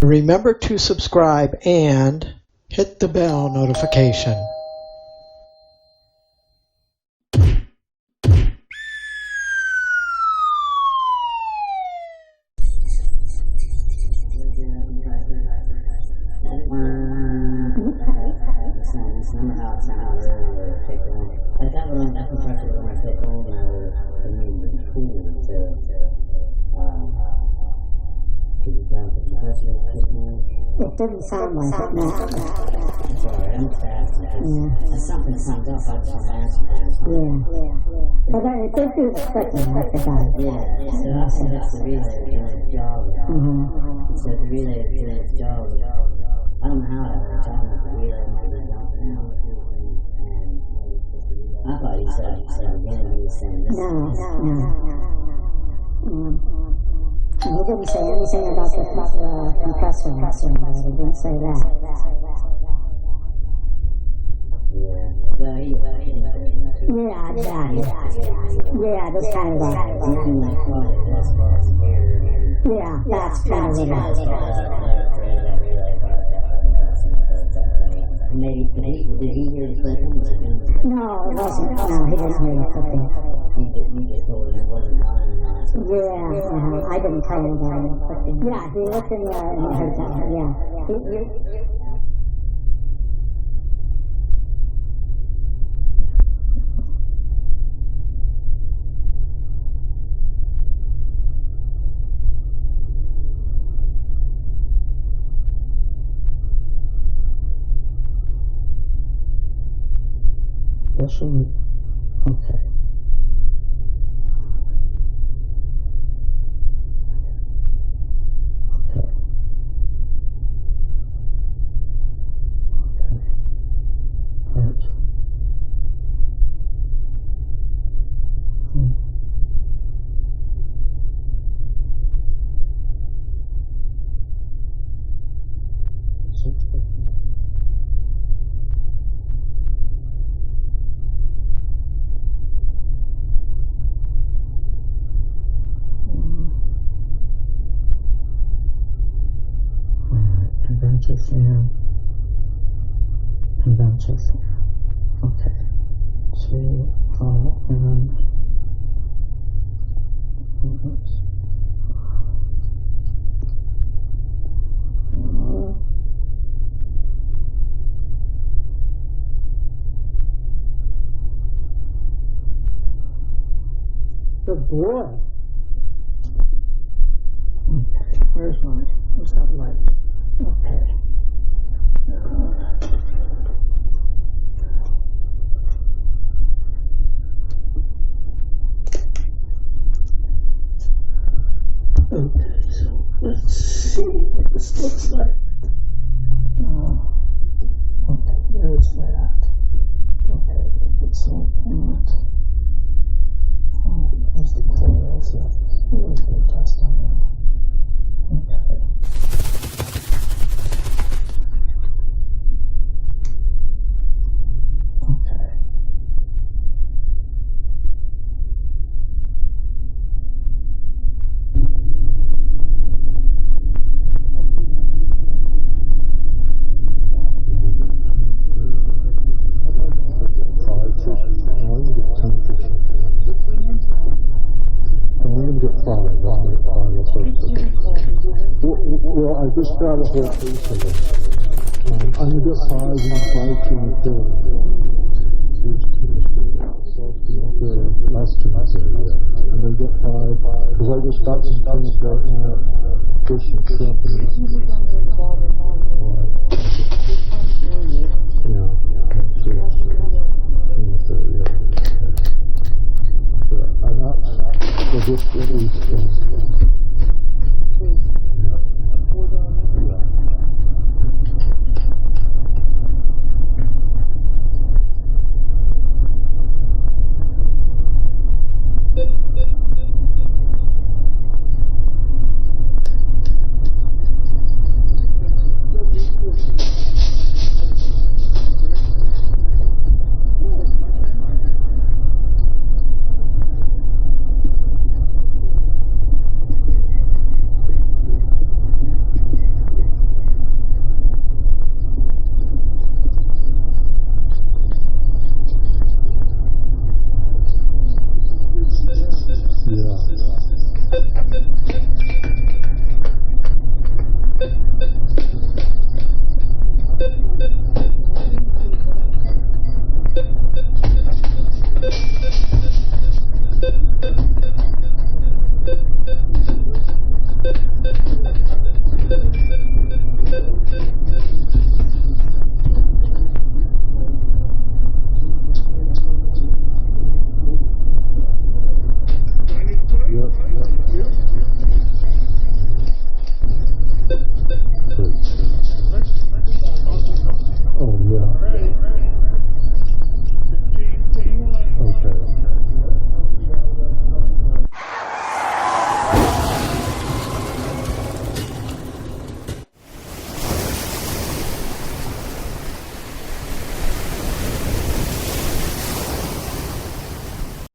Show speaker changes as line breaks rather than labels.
Remember to subscribe and hit the bell notification.
It didn't sound like it, no.
Sorry, I'm fast.
Yeah.
Something comes up, I just want to ask you.
Yeah. But it did do the clicking like it does.
Yeah, so I said that's the relay doing its job. So the relay is doing its job. I don't know how it works. I don't know if the relay might be jumping out. I thought you said again, you were saying this.
No. He didn't say anything about the compressor. He didn't say that.
Yeah. Well,
Yeah, exactly. Yeah, that's kind of right. Yeah, that's kind of what it is.
Maybe, did he hear the clicking?
No, it wasn't. No, he didn't hear the clicking.
You just told him it wasn't on and on.
Yeah, I didn't tell him about it. But yeah, he looked in there and he heard that. Yeah.
Especially, okay. Convention fan. Okay.
Good boy.
Okay. Where's that light? Okay. Okay, so let's see what this looks like. Okay, there's that. Okay, let's look at there's the coils. We'll do a test on that. Okay.
Well, I just got a whole piece of it. I'm going to get 5 and 5 to the third. Last Tuesday, yeah. And they get 5, because I just got some things right now, fish and shrimp. I got just these things.